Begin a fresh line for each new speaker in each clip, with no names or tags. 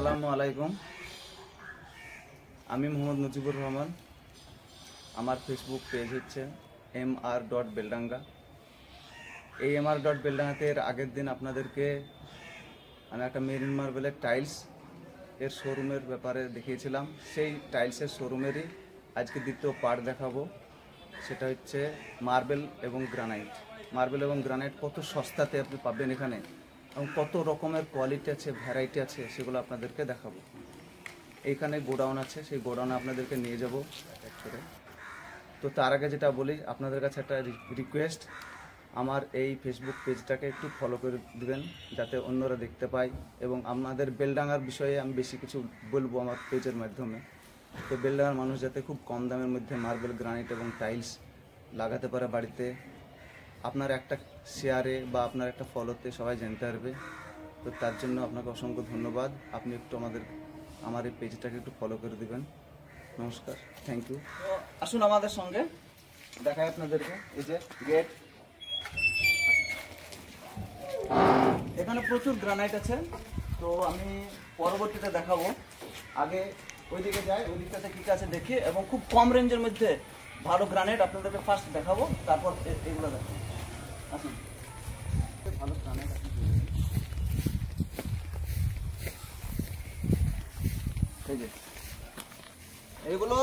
আসসালামু আলাইকুম। আমি মোহাম্মদ মুজিবুর রহমান। আমার ফেসবুক পেজ হচ্ছে mr.beldanga। এই mr.beldanga এর আগের দিন আপনাদেরকে আমি একটা মেরিন মার্বেলের টাইলস এর শোরুমের ব্যাপারে দেখিয়েছিলাম। সেই টাইলসের শোরুমেরই আজকে দ্বিতীয় পার্ট দেখাবো। সেটা হচ্ছে মার্বেল এবং গ্রানাইট। মার্বেল এবং গ্রানাইট কত সস্তাতে আপনি পাবেন এখানে এবং কত রকমের কোয়ালিটি আছে, ভ্যারাইটি আছে, সেগুলো আপনাদেরকে দেখাবো। এইখানে গোডাউন আছে, সেই গোডাউনে আপনাদেরকে নিয়ে যাব অ্যাকচুয়ালি। তো তার আগে যেটা বলি, আপনাদের কাছে একটা রিকোয়েস্ট, আমার এই ফেসবুক পেজটাকে একটু ফলো করে দিবেন যাতে অন্যরা দেখতে পায় এবং আপনাদের বেলডাঙ্গার বিষয়ে আমি বেশি কিছু বলবো আমার পেজের মাধ্যমে। তো বেলডাঙ্গার মানুষ যাতে খুব কম দামের মধ্যে মার্বেল, গ্রানাইট এবং টাইলস লাগাতে পারে বাড়িতে, আপনার একটা শেয়ারে বা আপনার একটা ফলোতে সবাই জানতে পারবে। তো তার জন্য আপনাকে অসংখ্য ধন্যবাদ। আপনি একটু আমার এই পেজটাকে একটু ফলো করে দিবেন। নমস্কার, থ্যাংক ইউ। তো আসুন আমাদের সঙ্গে দেখাই আপনাদেরকে। এই যে গেট, এখানে প্রচুর গ্রানাইট আছে। তো আমি পরবর্তীতে দেখাবো। আগে ওইদিকে যাই, ওই দিকটাতে কী আছে দেখি এবং খুব কম রেঞ্জের মধ্যে ভালো গ্রানাইট আপনাদেরকে ফার্স্ট দেখাবো, তারপর এগুলো দেখাবো। আসুন, ভালো গ্রানাইট আছে। এই যে এইগুলো,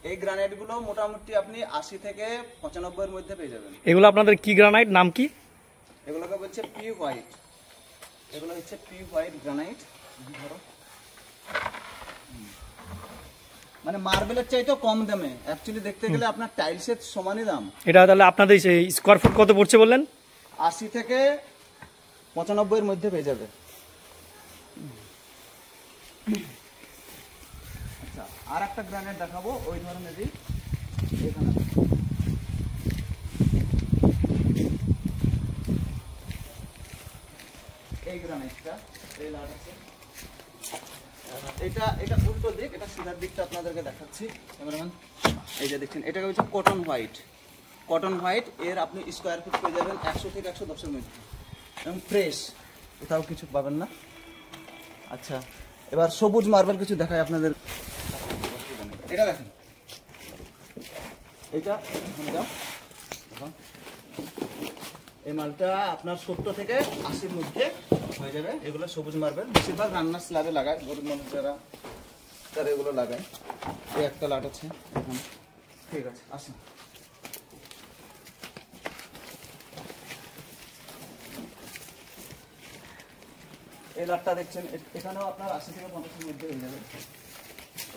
এই গ্রানাইটগুলো মোটামুটি আপনি 80 থেকে 95 এর মধ্যে পেয়ে যাবেন।
এগুলো আপনাদের কি গ্রানাইট, নাম কি?
এগুলোকে বলছে পি হোয়াইট। এগুলো হচ্ছে পি হোয়াইট গ্রানাইট। ধরো, মানে মার্বেলের চাইতেও কম দামে অ্যাকচুয়ালি দেখতে গেলে আপনার টাইলসের সমানই দাম।
এটা তাহলে আপনাদের স্কোয়ার ফুট কত পড়ছে বললেন?
80 থেকে 95 এর মধ্যে পেয়ে যাবে। আচ্ছা, আর একটা গ্রানাইট দেখাবো ওই ধরনেরই। এখানে এই গ্রানাইটটা, এই লাট আছে। এটা উল্টো দিক, এটা সিধার দিকটা আপনাদেরকে দেখাচ্ছি। ক্যামেরাম্যান, এই যে দেখছেন, এটাকে হচ্ছে কটন হোয়াইট। কটন হোয়াইট এর আপনি স্কোয়ার ফুট পেয়ে যাবেন 100 থেকে 110 এর মধ্যে এবং ফ্রেশ, কোথাও কিছু পাবেন না। আচ্ছা, এবার সবুজ মার্বেল কিছু দেখায় আপনাদের। এটা দেখেন, এটা এই মালটা আপনার 70 থেকে 80-র মধ্যে হয়ে যাবে। এগুলো সবুজ মার্বেল, বেশিরভাগ রান্নার স্ল্যাবে লাগায় গরিব মানুষেরা, তারা এগুলো লাগায়। এই একটা লাট আছে এখানে। ঠিক আছে, আসুন। এই লাটটা দেখছেন, এখানেও আপনার 80 থেকে 50-এর মধ্যে হয়ে যাবে।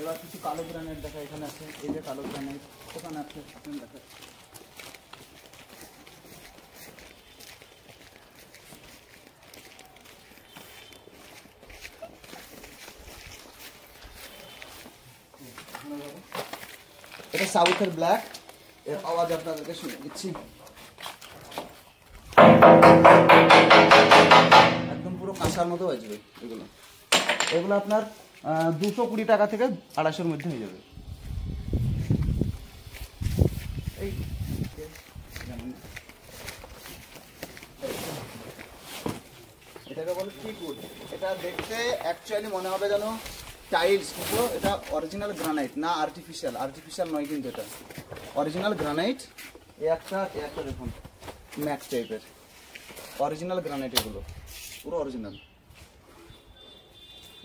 এবার কিছু কালো গ্রানাইট দেখা এখানে আছে। এই যে কালো গ্রানাইট ওখানে আছে, দেখা। এটা সাউথের ব্ল্যাক, এর আওয়াজ আপনাদেরকে শুনে দিচ্ছি। একদম পুরো কাঁসার মতো বাজবে এগুলো। এগুলো আপনার 220 টাকা থেকে 250-এর মধ্যে হয়ে যাবে। এই এটাকে বলে টিকউড। এটা দেখতে অ্যাকচুয়ালি মনে হবে যেন টাইলস, কিন্তু এটা অরিজিনাল গ্রানাইট না, আর্টিফিশিয়াল নয়, কিন্তু এটা অরিজিনাল গ্রানাইট। একটা দেখুন ম্যাট টাইপের অরিজিনাল গ্রানাইট, এগুলো পুরো অরিজিনাল।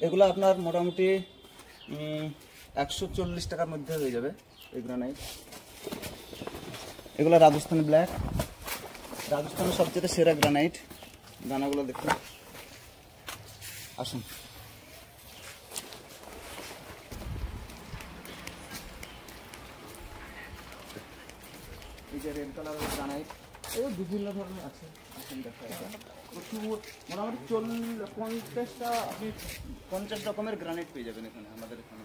এগুলো আপনার মোটামুটি 140 টাকার মধ্যে হয়ে যাবে এই গ্রানাইট। এগুলো রাজস্থান ব্ল্যাক, রাজস্থানের সবচেয়ে সেরা গ্রানাইট। দানাগুলো দেখুন। আসুন, এই যে রেড কালারের গ্রানাইট, এই বিভিন্ন ধরনের আছে। আসুন দেখা, প্রচুর মোটামুটি 50টা, আপনি 50 রকমের গ্রানাইট পেয়ে যাবেন এখানে, আমাদের এখানে।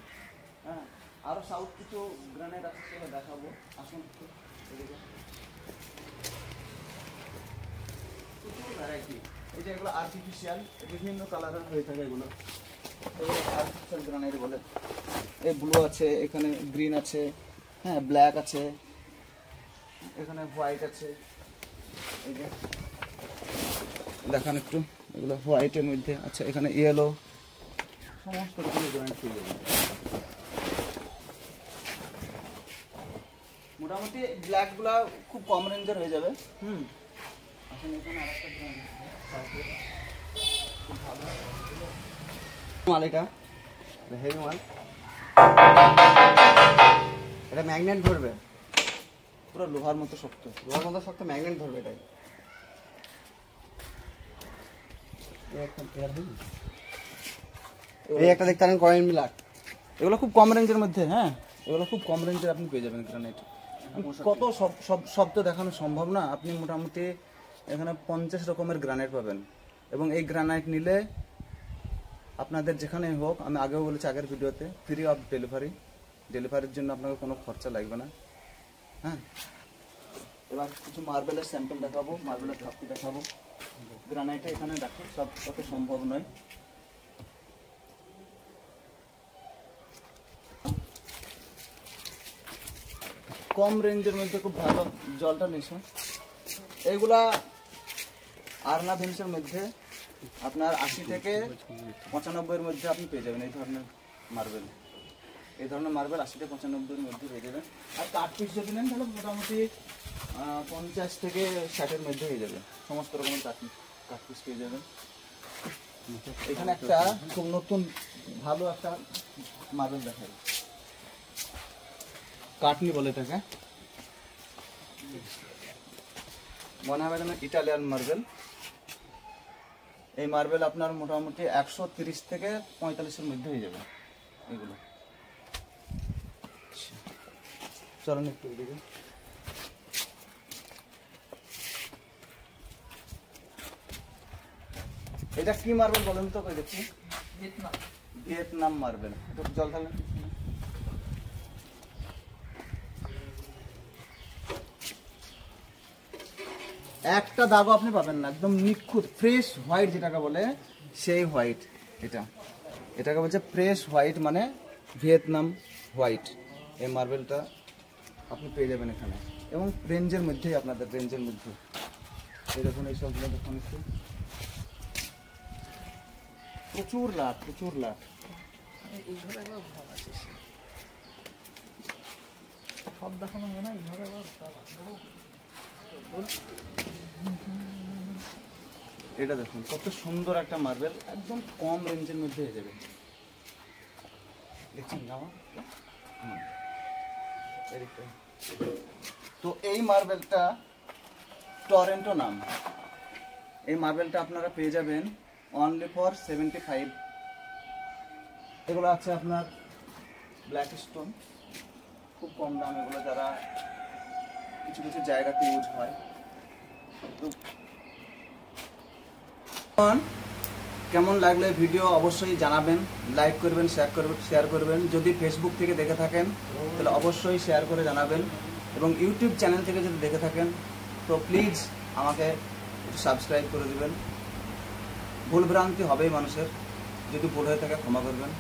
হ্যাঁ, আরও সাউথ কিছু গ্রানাইট আছে, সেটা দেখাবো। আসুন, এদিকে প্রচুর ভ্যারাইটি। এই যে এগুলো আর্টিফিশিয়াল, বিভিন্ন কালারের হয়ে থাকে এগুলো। এগুলো আর্টিফিশিয়াল গ্রানাইট বলে। এই ব্লু আছে, এখানে গ্রিন আছে, হ্যাঁ ব্ল্যাক আছে, এখানে হোয়াইট আছে। এই যে দেখান একটু, এগুলো হোয়াইটের মধ্যে। আচ্ছা, এখানে ইয়েলো, সমস্ত রকমের গ্রানাইট পেয়ে যাবেন। মোটামুটি ব্ল্যাকগুলা খুব কম রেঞ্জের হয়ে যাবে। আসলে এখানে আরেকটা গ্রানাইট খুব ভালো মাল, এটা হেভি মাল। এটা ম্যাগনেট ধরবে, পুরো লোহার মতো শক্ত, ম্যাগনেট ধরবে। এটাই এই একটা দেখতে পারেন কয়েন ব্ল্যাক। এগুলো খুব কম রেঞ্জের মধ্যে, হ্যাঁ এগুলো খুব কম রেঞ্জের আপনি পেয়ে যাবেন গ্রানাইট। কত শব্দ দেখানো সম্ভব না। আপনি মোটামুটি এখানে 50 রকমের গ্রানাইট পাবেন, এবং এই গ্রানাইট নিলে আপনাদের যেখানে হোক, আমি আগেও বলেছি আগের ভিডিওতে, ফ্রি অফ ডেলিভারির জন্য আপনাকে কোনো খরচা লাগবে না। হ্যাঁ, এবার কিছু মার্বেলের স্যাম্পল দেখাবো, মার্বেলের ধাপটি দেখাবো। গ্রানাইটটা এখানে রাখি, সব কত সম্ভব নয়। কম রেঞ্জের মধ্যে খুব ভালো জলটা নিছে। এইগুলা আরনা ভেন্সের মধ্যে আপনার 80 থেকে 95-এর মধ্যে আপনি পেয়ে যাবেন। এই ধরনের মার্বেল 80 থেকে 95-এর মধ্যে পেয়ে যাবেন। আর কাঠ পিস যদি নেন তাহলে মোটামুটি 50 থেকে 60-এর মধ্যে হয়ে যাবে। সমস্ত রকমের কাঠ পিস পেয়ে যাবেন। এখানে একটা খুব নতুন ভালো একটা মার্বেল দেখাই, কাটনি বলে এটাকে, মনে হবে যেন ইটালিয়ান মার্বেল। এই মার্বেল আপনার মোটামুটি 130 থেকে 45-এর মধ্যে হয়ে যাবে এগুলো। চলেন একটু এদিকে। এটা কি মার্বেল বলেন তো? দেখছি ভিয়েতনাম মার্বেল। একটু জল ঢালেন। একটা দাগও আপনি পাবেন না, একদম নিখুঁত ফ্রেশ হোয়াইট যেটাকে বলে, সেই হোয়াইট। এটাকে বলছে ফ্রেশ হোয়াইট, মানে ভিয়েতনাম হোয়াইট। এই মার্বেলটা আপনি পেয়ে যাবেন এখানে, এবং রেঞ্জের মধ্যেই, আপনাদের রেঞ্জের মধ্যে। এই দেখুন, এই সবগুলো দেখুন, একটু প্রচুর লাভ। সব দেখানো হবে না এইভাবে। এটা দেখুন কত সুন্দর একটা মার্বেল, একদম কম রেঞ্জের মধ্যে হয়ে যাবে। দেখছেন না? তো এই মার্বেলটা টরেন্টো নাম। এই মার্বেলটা আপনারা পেয়ে যাবেন অনলি ফর 75। এগুলো আছে আপনার ব্ল্যাক স্টোন, খুব কম দাম এগুলো, যারা কিছু কিছু জায়গাতে ইউজ হয়। তো কেমন লাগলো এই ভিডিও অবশ্যই জানাবেন, লাইক করবেন, শেয়ার করবেন। যদি ফেসবুক থেকে দেখে থাকেন তাহলে অবশ্যই শেয়ার করে জানাবেন, এবং ইউটিউব চ্যানেল থেকে যদি দেখে থাকেন তো প্লিজ আমাকে সাবস্ক্রাইব করে দেবেন। ভুলভ্রান্তি হবেই মানুষের, যদি ভুল হয়ে থাকে ক্ষমা করবেন।